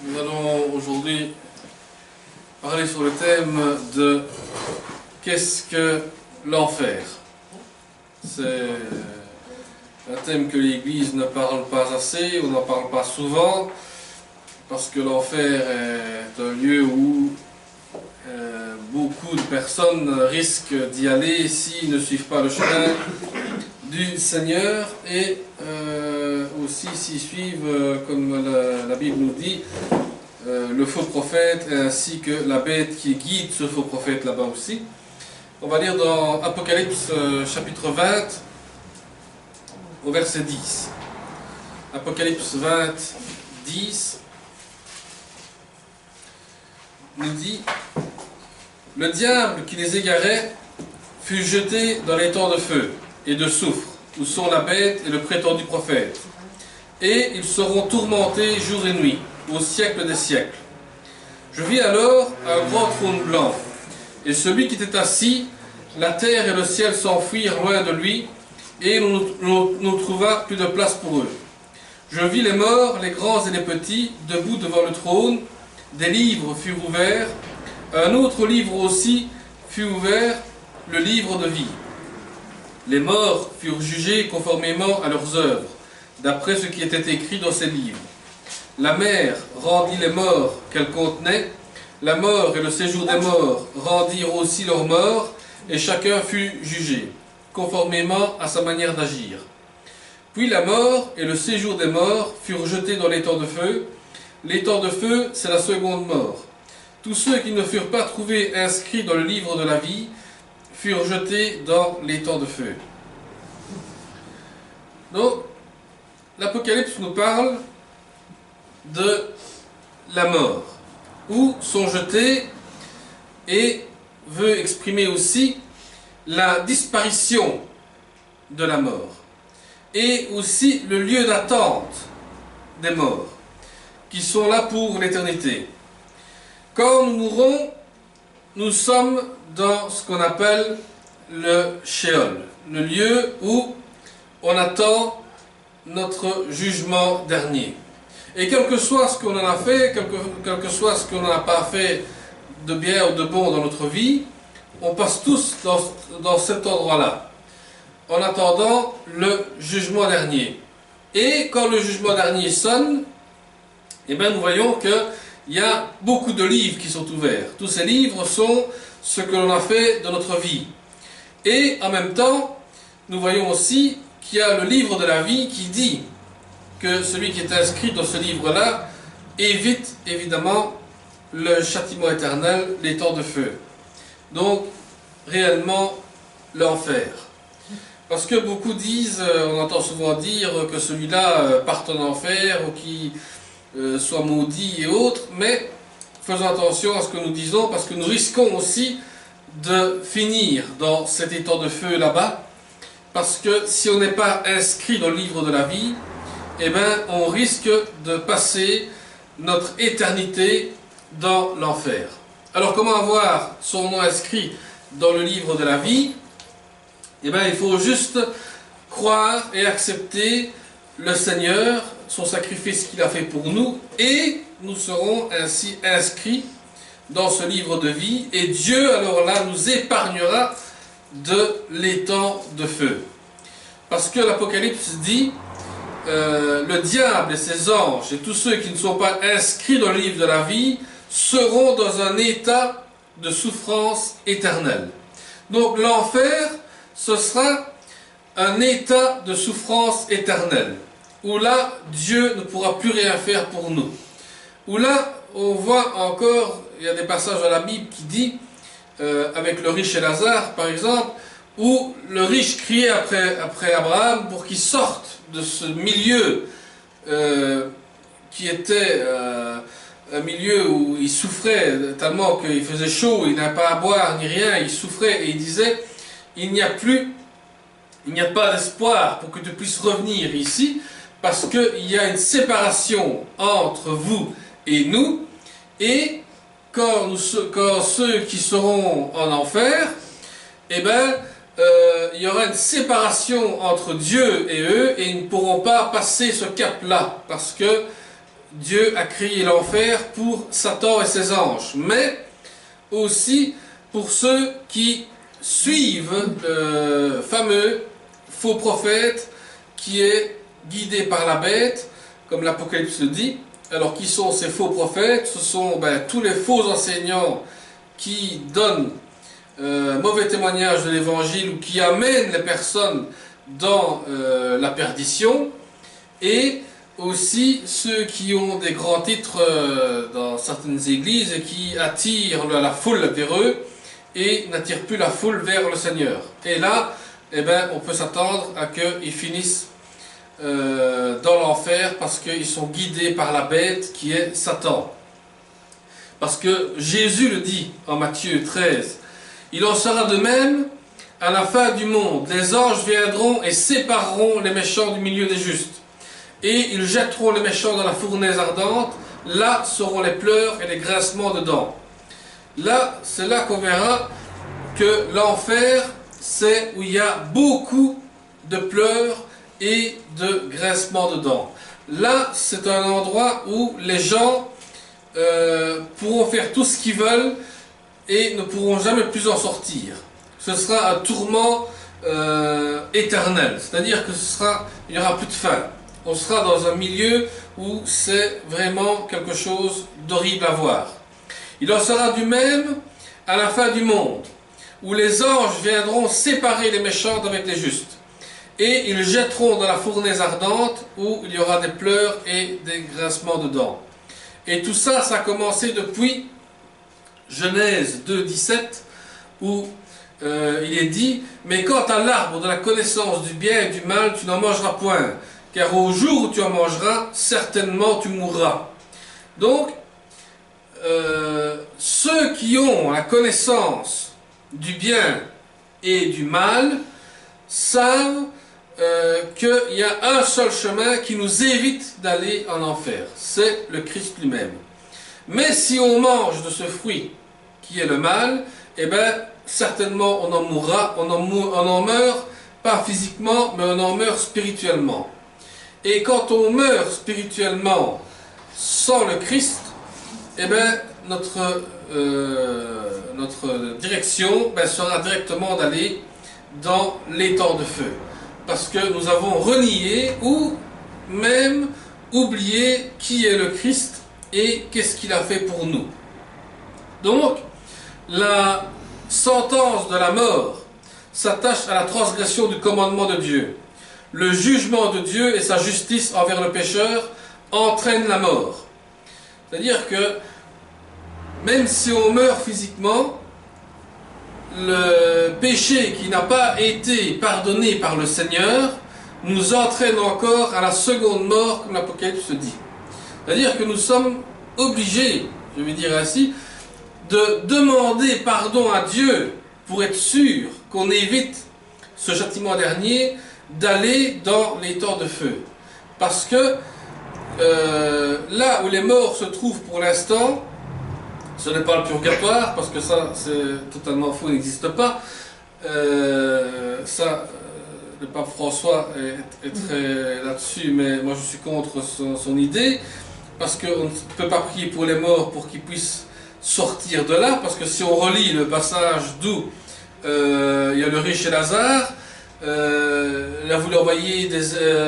Nous allons aujourd'hui parler sur le thème de qu'est-ce que l'enfer. C'est un thème que l'Église ne parle pas assez, on n'en parle pas souvent, parce que l'enfer est un lieu où beaucoup de personnes risquent d'y aller s'ils ne suivent pas le chemin du Seigneur et aussi s'ils suivent, comme la Bible nous dit, le faux prophète ainsi que la bête qui guide ce faux prophète là-bas aussi. On va lire dans Apocalypse chapitre 20 au verset 10. Apocalypse 20, 10 nous dit: le diable qui les égarait fut jeté dans les temps de feu et de soufre, où sont la bête et le prétendu prophète. Et ils seront tourmentés jour et nuit, au siècle des siècles. Je vis alors un grand trône blanc, et celui qui était assis, la terre et le ciel s'enfuirent loin de lui, et on trouva plus de place pour eux. Je vis les morts, les grands et les petits, debout devant le trône. Des livres furent ouverts, un autre livre aussi fut ouvert, le livre de vie. Les morts furent jugés conformément à leurs œuvres, d'après ce qui était écrit dans ces livres. La mer rendit les morts qu'elle contenait, la mort et le séjour des morts rendirent aussi leurs morts, et chacun fut jugé, conformément à sa manière d'agir. Puis la mort et le séjour des morts furent jetés dans les temps de feu. Les temps de feu, c'est la seconde mort. Tous ceux qui ne furent pas trouvés inscrits dans le livre de la vie furent jetés dans les temps de feu. Donc, l'Apocalypse nous parle de la mort, où sont jetés, et veut exprimer aussi la disparition de la mort, et aussi le lieu d'attente des morts, qui sont là pour l'éternité. Quand nous mourrons, nous sommes dans ce qu'on appelle le Sheol, le lieu où on attend notre jugement dernier. Et quel que soit ce qu'on en a fait, quel que soit ce qu'on n'a pas fait de bien ou de bon dans notre vie, on passe tous dans cet endroit-là, en attendant le jugement dernier. Et quand le jugement dernier sonne, eh bien nous voyons qu'il y a beaucoup de livres qui sont ouverts. Tous ces livres sont ce que l'on a fait de notre vie. Et en même temps, nous voyons aussi qu'il y a le livre de la vie qui dit que celui qui est inscrit dans ce livre-là évite évidemment le châtiment éternel, les temps de feu. Donc, réellement, l'enfer. Parce que beaucoup disent, on entend souvent dire que celui-là parte en enfer ou qu'il soit maudit et autres, mais faisons attention à ce que nous disons parce que nous risquons aussi de finir dans cet étang de feu là-bas, parce que si on n'est pas inscrit dans le livre de la vie, eh bien on risque de passer notre éternité dans l'enfer. Alors comment avoir son nom inscrit dans le livre de la vie? Eh bien il faut juste croire et accepter le Seigneur, son sacrifice qu'il a fait pour nous, et nous serons ainsi inscrits dans ce livre de vie, et Dieu alors là nous épargnera de l'étang de feu. Parce que l'Apocalypse dit le diable et ses anges et tous ceux qui ne sont pas inscrits dans le livre de la vie seront dans un état de souffrance éternelle. Donc l'enfer, ce sera un état de souffrance éternelle, où là, Dieu ne pourra plus rien faire pour nous. Où là, on voit encore, il y a des passages dans la Bible qui dit, avec le riche et Lazare par exemple, où le riche criait après Abraham pour qu'il sorte de ce milieu qui était un milieu où il souffrait tellement qu'il faisait chaud, il n'avait pas à boire ni rien, il souffrait et il disait, il n'y a pas d'espoir pour que tu puisses revenir ici, parce qu'il y a une séparation entre vous et nous, et quand ceux qui seront en enfer, eh bien, il y aura une séparation entre Dieu et eux, et ils ne pourront pas passer ce cap-là, parce que Dieu a créé l'enfer pour Satan et ses anges, mais aussi pour ceux qui suivent le fameux faux prophète qui est guidé par la bête, comme l'Apocalypse le dit. Alors qui sont ces faux prophètes? Ce sont tous les faux enseignants qui donnent mauvais témoignage de l'évangile ou qui amènent les personnes dans la perdition, et aussi ceux qui ont des grands titres dans certaines églises et qui attirent la foule vers eux et n'attirent plus la foule vers le Seigneur. Et là, on peut s'attendre à qu'ils finissent dans l'enfer parce qu'ils sont guidés par la bête qui est Satan. Parce que Jésus le dit en Matthieu 13, « Il en sera de même à la fin du monde. Les anges viendront et sépareront les méchants du milieu des justes. Et ils jetteront les méchants dans la fournaise ardente. Là seront les pleurs et les grincements de dents. » Là, c'est là qu'on verra que l'enfer, c'est où il y a beaucoup de pleurs et de grincements de dents. Là, c'est un endroit où les gens pourront faire tout ce qu'ils veulent et ne pourront jamais plus en sortir. Ce sera un tourment éternel, c'est-à-dire que il n'y aura plus de fin. On sera dans un milieu où c'est vraiment quelque chose d'horrible à voir. Il en sera du même à la fin du monde, où les anges viendront séparer les méchants avec les justes. Et ils jetteront dans la fournaise ardente, où il y aura des pleurs et des grincements de dents. Et tout ça, ça a commencé depuis Genèse 2, 17, où il est dit « Mais quant à l'arbre de la connaissance du bien et du mal, tu n'en mangeras point, car au jour où tu en mangeras, certainement tu mourras. » Donc, ceux qui ont la connaissance du bien et du mal savent qu'il y a un seul chemin qui nous évite d'aller en enfer, c'est le Christ lui-même. Mais si on mange de ce fruit qui est le mal, certainement on en mourra, on en meurt, pas physiquement, mais on en meurt spirituellement. Et quand on meurt spirituellement sans le Christ, notre direction sera directement d'aller dans l'étang de feu. Parce que nous avons renié ou même oublié qui est le Christ et qu'est-ce qu'il a fait pour nous. Donc, la sentence de la mort s'attache à la transgression du commandement de Dieu. Le jugement de Dieu et sa justice envers le pécheur entraînent la mort. C'est-à-dire que même si on meurt physiquement, le péché qui n'a pas été pardonné par le Seigneur nous entraîne encore à la seconde mort, comme l'Apocalypse dit. C'est-à-dire que nous sommes obligés, je vais dire ainsi, de demander pardon à Dieu pour être sûr qu'on évite ce châtiment dernier, d'aller dans l'étang de feu. Parce que là où les morts se trouvent pour l'instant, ce n'est pas le purgatoire, parce que ça c'est totalement faux, n'existe pas. Le pape François est très là-dessus, mais moi je suis contre son idée, parce qu'on ne peut pas prier pour les morts pour qu'ils puissent sortir de là, parce que si on relit le passage d'où il y a le riche et Lazare, il a voulu envoyer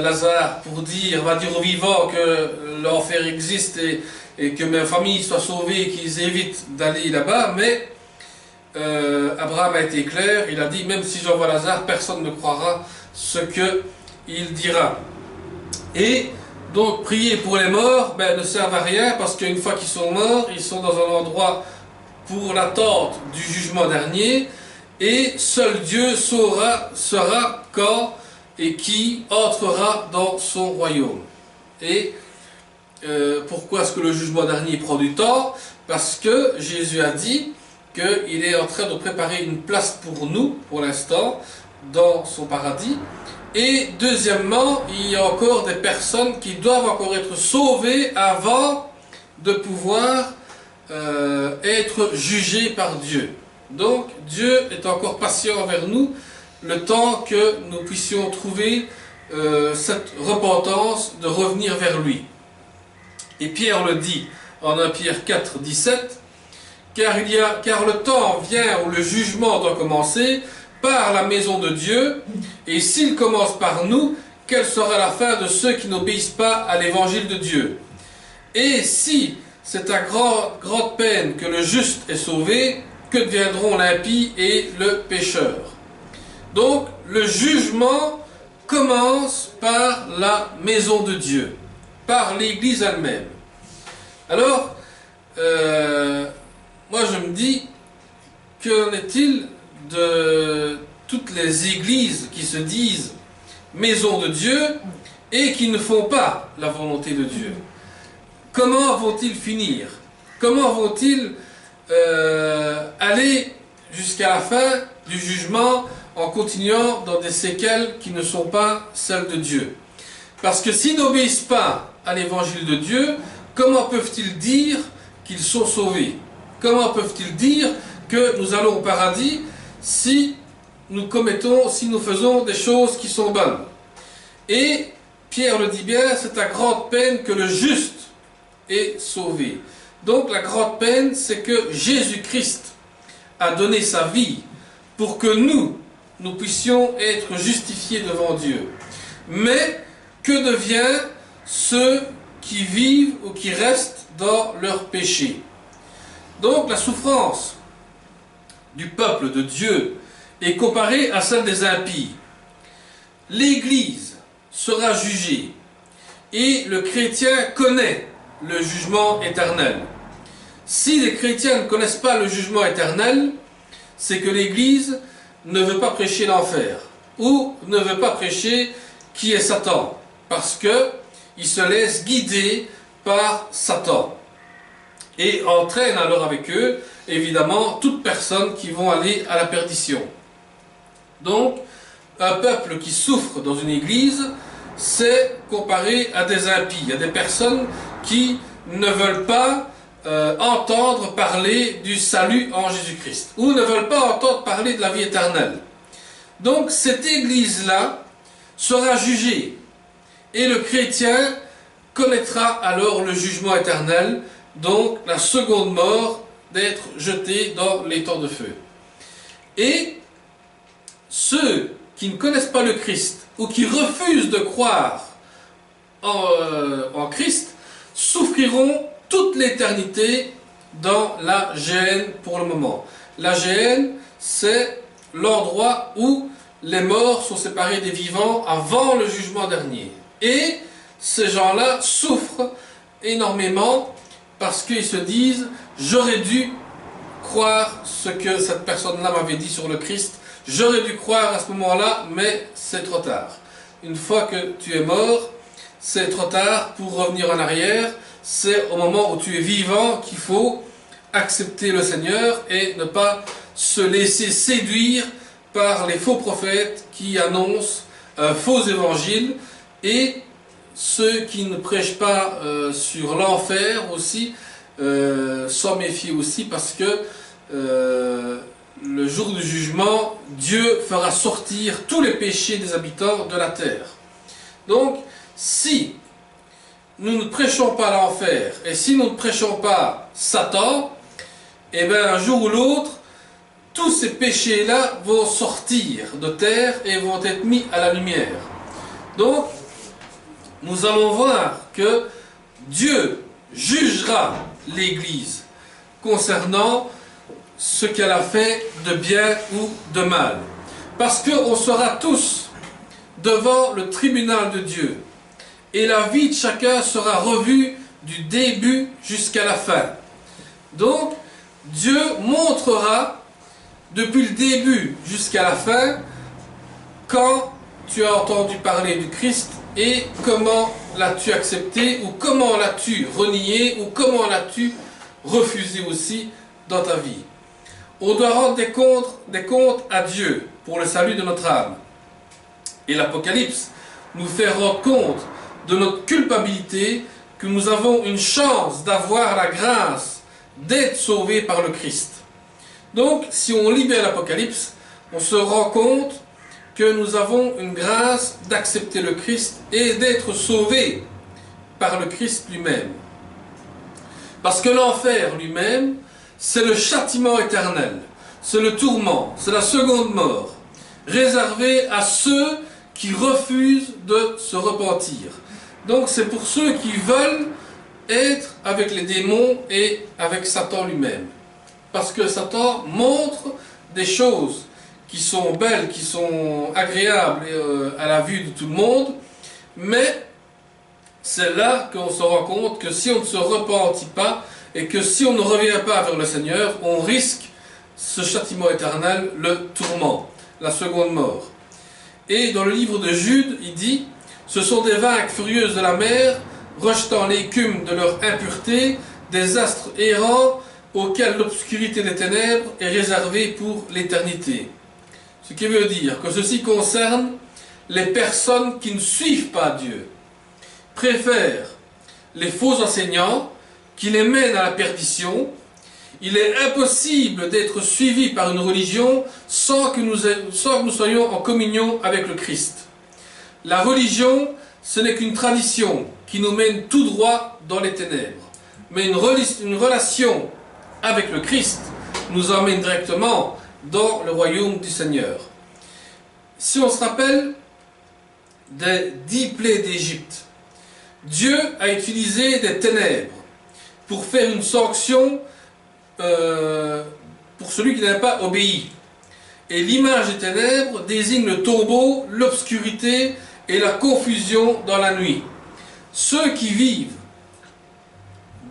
Lazare pour va dire aux vivants que l'enfer existe et que ma famille soit sauvée, qu'ils évitent d'aller là-bas, mais Abraham a été clair, il a dit, même si j'envoie Lazare, personne ne croira ce qu'il dira. Et donc prier pour les morts ne sert à rien, parce qu'une fois qu'ils sont morts, ils sont dans un endroit pour l'attente du jugement dernier, et seul Dieu saura quand et qui entrera dans son royaume. Et pourquoi est-ce que le jugement dernier prend du temps? Parce que Jésus a dit qu'il est en train de préparer une place pour nous, pour l'instant, dans son paradis. Et deuxièmement, il y a encore des personnes qui doivent encore être sauvées avant de pouvoir être jugées par Dieu. Donc Dieu est encore patient envers nous, le temps que nous puissions trouver cette repentance de revenir vers lui. Et Pierre le dit en 1 Pierre 4, 17, car le temps vient où le jugement doit commencer par la maison de Dieu, et s'il commence par nous, quelle sera la fin de ceux qui n'obéissent pas à l'évangile de Dieu? Et si c'est à grande peine que le juste est sauvé, que deviendront l'impie et le pécheur? Donc, le jugement commence par la maison de Dieu, par l'Église elle-même. Alors, moi je me dis, qu'en est-il de toutes les églises qui se disent maison de Dieu et qui ne font pas la volonté de Dieu? Comment vont-ils finir? Comment vont-ils aller jusqu'à la fin du jugement en continuant dans des séquelles qui ne sont pas celles de Dieu? Parce que s'ils n'obéissent pas à l'évangile de Dieu, comment peuvent-ils dire qu'ils sont sauvés? Comment peuvent-ils dire que nous allons au paradis si nous faisons des choses qui sont bonnes? Et Pierre le dit bien, c'est à grande peine que le juste est sauvé. Donc la grande peine, c'est que Jésus-Christ a donné sa vie pour que nous puissions être justifiés devant Dieu. Mais que devient ceux qui vivent ou qui restent dans leur péché? Donc la souffrance du peuple de Dieu est comparée à celle des impies. L'Église sera jugée et le chrétien connaît le jugement éternel. Si les chrétiens ne connaissent pas le jugement éternel, c'est que l'Église ne veut pas prêcher l'enfer ou ne veut pas prêcher qui est Satan, parce qu'il se laisse guider par Satan et entraîne alors avec eux, évidemment, toutes personnes qui vont aller à la perdition. Donc, un peuple qui souffre dans une église, c'est comparé à des impies, à des personnes qui ne veulent pas entendre parler du salut en Jésus-Christ, ou ne veulent pas entendre parler de la vie éternelle. Donc, cette église-là sera jugée, et le chrétien connaîtra alors le jugement éternel, donc la seconde mort, d'être jeté dans les temps de feu. Et ceux qui ne connaissent pas le Christ, ou qui refusent de croire en Christ, souffriront toute l'éternité dans la géhenne pour le moment. La géhenne, c'est l'endroit où les morts sont séparés des vivants avant le jugement dernier. Et ces gens-là souffrent énormément parce qu'ils se disent « J'aurais dû croire ce que cette personne-là m'avait dit sur le Christ, j'aurais dû croire à ce moment-là, mais c'est trop tard. » Une fois que tu es mort, c'est trop tard pour revenir en arrière. C'est au moment où tu es vivant qu'il faut accepter le Seigneur et ne pas se laisser séduire par les faux prophètes qui annoncent un faux évangile, et ceux qui ne prêchent pas sur l'enfer aussi, s'en méfier aussi, parce que le jour du jugement, Dieu fera sortir tous les péchés des habitants de la terre. Donc, si nous ne prêchons pas l'enfer, et si nous ne prêchons pas Satan, eh bien un jour ou l'autre, tous ces péchés-là vont sortir de terre et vont être mis à la lumière. Donc, nous allons voir que Dieu jugera l'Église concernant ce qu'elle a fait de bien ou de mal. Parce qu'on sera tous devant le tribunal de Dieu. Et la vie de chacun sera revue du début jusqu'à la fin. Donc, Dieu montrera depuis le début jusqu'à la fin quand tu as entendu parler du Christ et comment l'as-tu accepté, ou comment l'as-tu renié, ou comment l'as-tu refusé aussi dans ta vie. On doit rendre des comptes à Dieu pour le salut de notre âme. Et l'Apocalypse nous fait rendre compte de notre culpabilité, que nous avons une chance d'avoir la grâce d'être sauvés par le Christ. Donc, si on lit bien l'Apocalypse, on se rend compte que nous avons une grâce d'accepter le Christ et d'être sauvés par le Christ lui-même. Parce que l'enfer lui-même, c'est le châtiment éternel, c'est le tourment, c'est la seconde mort, réservé à ceux qui refusent de se repentir. Donc c'est pour ceux qui veulent être avec les démons et avec Satan lui-même. Parce que Satan montre des choses qui sont belles, qui sont agréables à la vue de tout le monde, mais c'est là qu'on se rend compte que si on ne se repentit pas et que si on ne revient pas vers le Seigneur, on risque ce châtiment éternel, le tourment, la seconde mort. Et dans le livre de Jude, il dit « Ce sont des vagues furieuses de la mer, rejetant l'écume de leur impureté, des astres errants auxquels l'obscurité des ténèbres est réservée pour l'éternité. » Ce qui veut dire que ceci concerne les personnes qui ne suivent pas Dieu, préfèrent les faux enseignants qui les mènent à la perdition. Il est impossible d'être suivi par une religion sans que nous soyons en communion avec le Christ. La religion, ce n'est qu'une tradition qui nous mène tout droit dans les ténèbres. Mais une relation avec le Christ nous emmène directement dans le royaume du Seigneur. Si on se rappelle des 10 plaies d'Égypte, Dieu a utilisé des ténèbres pour faire une sanction pour celui qui n'a pas obéi. Et l'image des ténèbres désigne le tombeau, l'obscurité et la confusion dans la nuit. Ceux qui vivent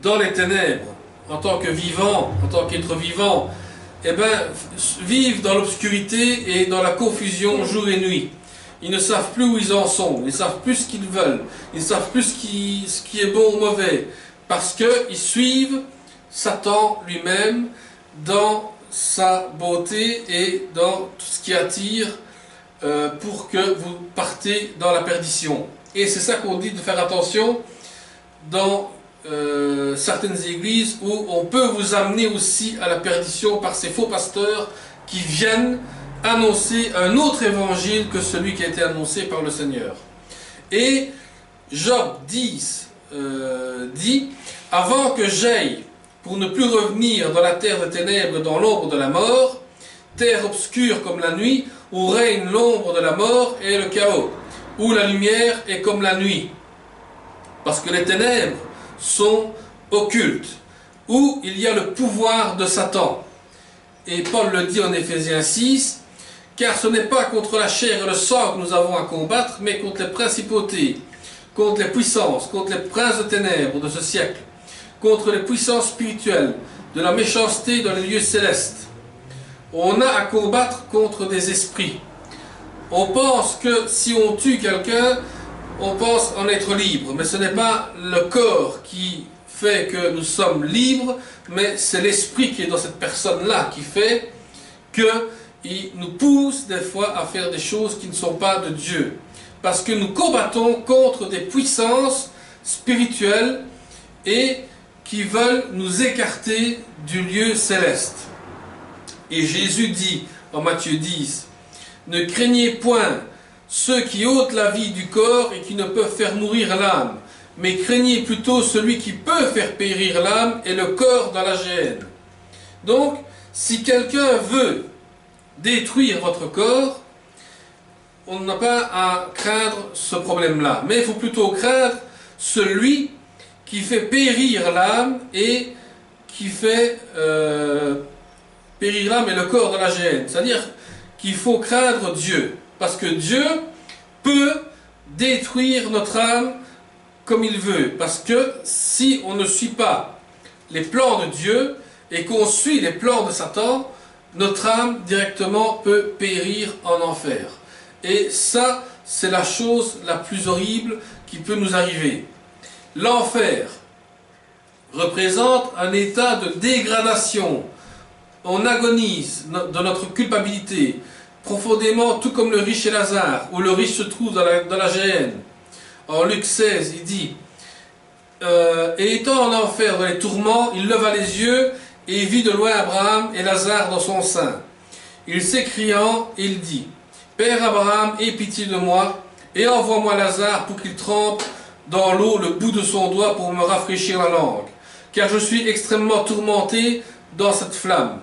dans les ténèbres, en tant que vivants, en tant qu'êtres vivants, eh bien, vivent dans l'obscurité et dans la confusion jour et nuit. Ils ne savent plus où ils en sont, ils ne savent plus ce qu'ils veulent, ils ne savent plus ce qui est bon ou mauvais, parce qu'ils suivent Satan lui-même dans sa beauté et dans tout ce qui attire pour que vous partez dans la perdition. Et c'est ça qu'on dit de faire attention dans certaines églises où on peut vous amener aussi à la perdition par ces faux pasteurs qui viennent annoncer un autre évangile que celui qui a été annoncé par le Seigneur. Et Job 10 dit « Avant que j'aille pour ne plus revenir dans la terre des ténèbres, dans l'ombre de la mort, terre obscure comme la nuit, où règne l'ombre de la mort et le chaos, où la lumière est comme la nuit. Parce que les ténèbres sont occultes, où il y a le pouvoir de Satan. » Et Paul le dit en Éphésiens 6, « Car ce n'est pas contre la chair et le sang que nous avons à combattre, mais contre les principautés, contre les puissances, contre les princes de ténèbres de ce siècle, contre les puissances spirituelles, de la méchanceté dans les lieux célestes. » On a à combattre contre des esprits. On pense que si on tue quelqu'un, on pense en être libre, mais ce n'est pas le corps qui fait que nous sommes libres, mais c'est l'esprit qui est dans cette personne-là qui fait qu'il nous pousse des fois à faire des choses qui ne sont pas de Dieu. Parce que nous combattons contre des puissances spirituelles et qui veulent nous écarter du lieu céleste. Et Jésus dit en Matthieu 10, « Ne craignez point ceux qui ôtent la vie du corps et qui ne peuvent faire mourir l'âme, mais craignez plutôt celui qui peut faire périr l'âme et le corps dans la géhenne. » Donc, si quelqu'un veut détruire votre corps, on n'a pas à craindre ce problème-là. Mais il faut plutôt craindre celui qui fait périr l'âme et qui fait périr l'âme et le corps dans la géhenne. C'est-à-dire qu'il faut craindre Dieu. Parce que Dieu peut détruire notre âme comme il veut. Parce que si on ne suit pas les plans de Dieu et qu'on suit les plans de Satan, notre âme directement peut périr en enfer. Et ça, c'est la chose la plus horrible qui peut nous arriver. L'enfer représente un état de dégradation. On agonise de notre culpabilité, profondément, tout comme le riche et Lazare, où le riche se trouve dans la géhenne. En Luc 16, il dit et étant en enfer dans les tourments, il leva les yeux et vit de loin Abraham et Lazare dans son sein. Il s'écriant, il dit, Père Abraham, aie pitié de moi, et envoie-moi Lazare pour qu'il trempe dans l'eau le bout de son doigt pour me rafraîchir la langue, car je suis extrêmement tourmenté dans cette flamme. »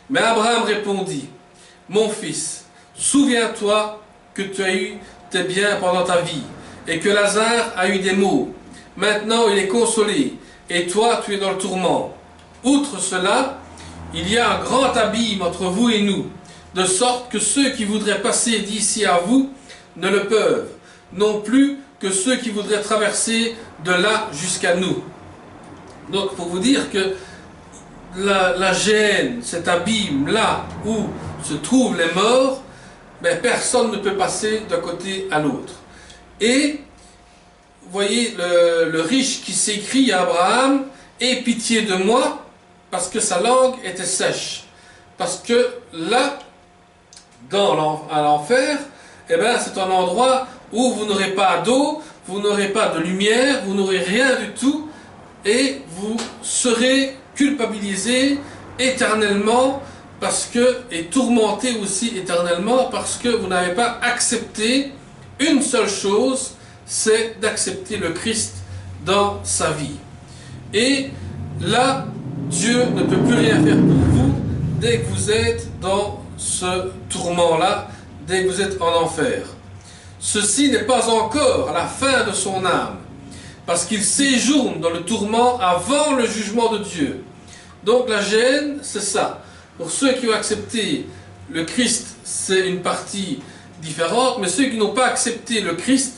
Mais Abraham répondit, « Mon fils, souviens-toi que tu as eu tes biens pendant ta vie, et que Lazare a eu des maux. Maintenant il est consolé, et toi tu es dans le tourment. Outre cela, il y a un grand abîme entre vous et nous, de sorte que ceux qui voudraient passer d'ici à vous ne le peuvent, non plus que ceux qui voudraient traverser de là jusqu'à nous. » Donc pour vous dire que la gêne, cet abîme là où se trouvent les morts, ben, personne ne peut passer d'un côté à l'autre. Et vous voyez le riche qui s'écrie à Abraham, « Aie pitié de moi », parce que sa langue était sèche. Parce que là, à l'enfer, eh ben, c'est un endroit où vous n'aurez pas d'eau, vous n'aurez pas de lumière, vous n'aurez rien du tout, et vous serez culpabilisé éternellement et tourmenté aussi éternellement parce que vous n'avez pas accepté une seule chose, c'est d'accepter le Christ dans sa vie. Et là, Dieu ne peut plus rien faire pour vous dès que vous êtes dans ce tourment-là, dès que vous êtes en enfer. Ceci n'est pas encore la fin de son âme, parce qu'il séjourne dans le tourment avant le jugement de Dieu. Donc la gêne, c'est ça. Pour ceux qui ont accepté le Christ, c'est une partie différente, mais ceux qui n'ont pas accepté le Christ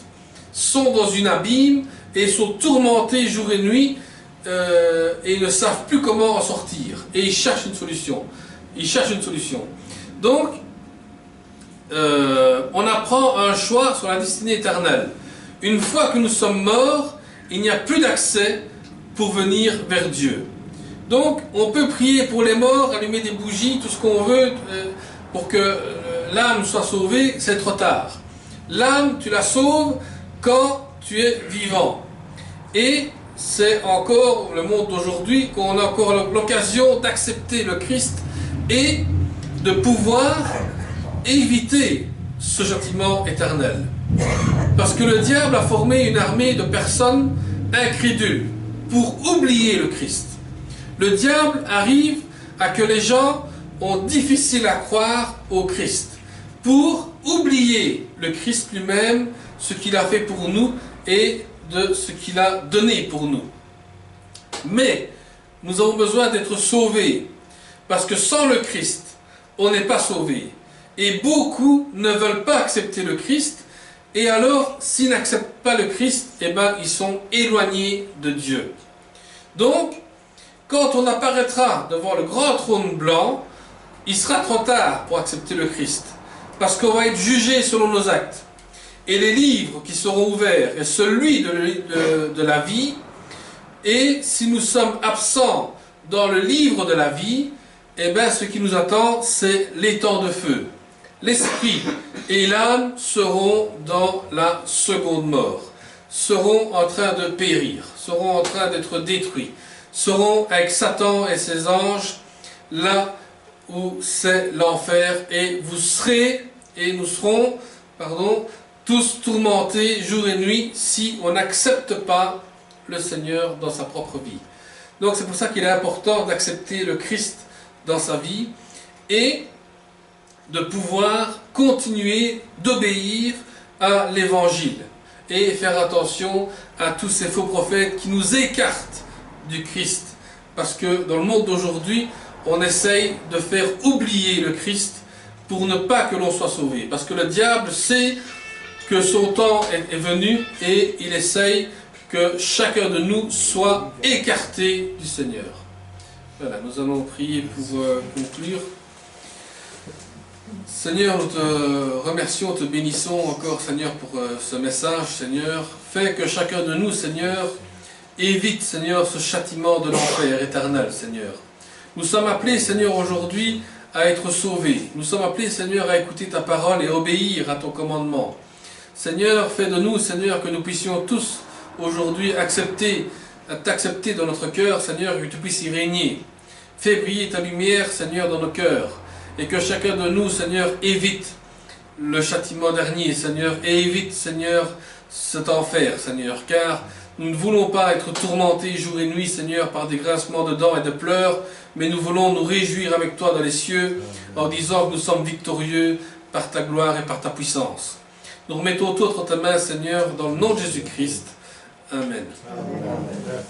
sont dans une abîme et sont tourmentés jour et nuit et ne savent plus comment en sortir. Et ils cherchent une solution. Ils cherchent une solution. Donc, on apprend un choix sur la destinée éternelle. Une fois que nous sommes morts, il n'y a plus d'accès pour venir vers Dieu. Donc, on peut prier pour les morts, allumer des bougies, tout ce qu'on veut, pour que l'âme soit sauvée, c'est trop tard. L'âme, tu la sauves quand tu es vivant. Et c'est encore le monde d'aujourd'hui qu'on a encore l'occasion d'accepter le Christ et de pouvoir éviter ce châtiment éternel. Parce que le diable a formé une armée de personnes incrédules pour oublier le Christ. Le diable arrive à que les gens ont difficile à croire au Christ, pour oublier le Christ lui-même, ce qu'il a fait pour nous et de ce qu'il a donné pour nous. Mais nous avons besoin d'être sauvés, parce que sans le Christ, on n'est pas sauvé. Et beaucoup ne veulent pas accepter le Christ, et alors, s'ils n'acceptent pas le Christ, eh ben, ils sont éloignés de Dieu. Donc, quand on apparaîtra devant le grand trône blanc, il sera trop tard pour accepter le Christ, parce qu'on va être jugé selon nos actes. Et les livres qui seront ouverts est celui de la vie, et si nous sommes absents dans le livre de la vie, eh bien, ce qui nous attend, c'est l'étang de feu. L'esprit et l'âme seront dans la seconde mort, seront en train de périr, seront en train d'être détruits, seront avec Satan et ses anges là où c'est l'enfer, et vous serez, et nous serons, tous tourmentés jour et nuit si on n'accepte pas le Seigneur dans sa propre vie. Donc c'est pour ça qu'il est important d'accepter le Christ dans sa vie et de pouvoir continuer d'obéir à l'Évangile et faire attention à tous ces faux prophètes qui nous écartent du Christ. Parce que dans le monde d'aujourd'hui, on essaye de faire oublier le Christ pour ne pas que l'on soit sauvé. Parce que le diable sait que son temps est venu et il essaye que chacun de nous soit écarté du Seigneur. Voilà, nous allons prier pour conclure. Seigneur, nous te remercions, te bénissons encore, Seigneur, pour ce message, Seigneur. Fais que chacun de nous, Seigneur, évite, Seigneur, ce châtiment de l'enfer éternel, Seigneur. Nous sommes appelés, Seigneur, aujourd'hui à être sauvés. Nous sommes appelés, Seigneur, à écouter ta parole et obéir à ton commandement. Seigneur, fais de nous, Seigneur, que nous puissions tous aujourd'hui t'accepter dans notre cœur, Seigneur, que tu puisses y régner. Fais briller ta lumière, Seigneur, dans nos cœurs. Et que chacun de nous, Seigneur, évite le châtiment dernier, Seigneur, et évite, Seigneur, cet enfer, Seigneur, car Nous ne voulons pas être tourmentés jour et nuit, Seigneur, par des grincements de dents et de pleurs, mais nous voulons nous réjouir avec toi dans les cieux, en disant que nous sommes victorieux par ta gloire et par ta puissance. Nous remettons tout entre tes mains, Seigneur, dans le nom de Jésus-Christ. Amen. Amen.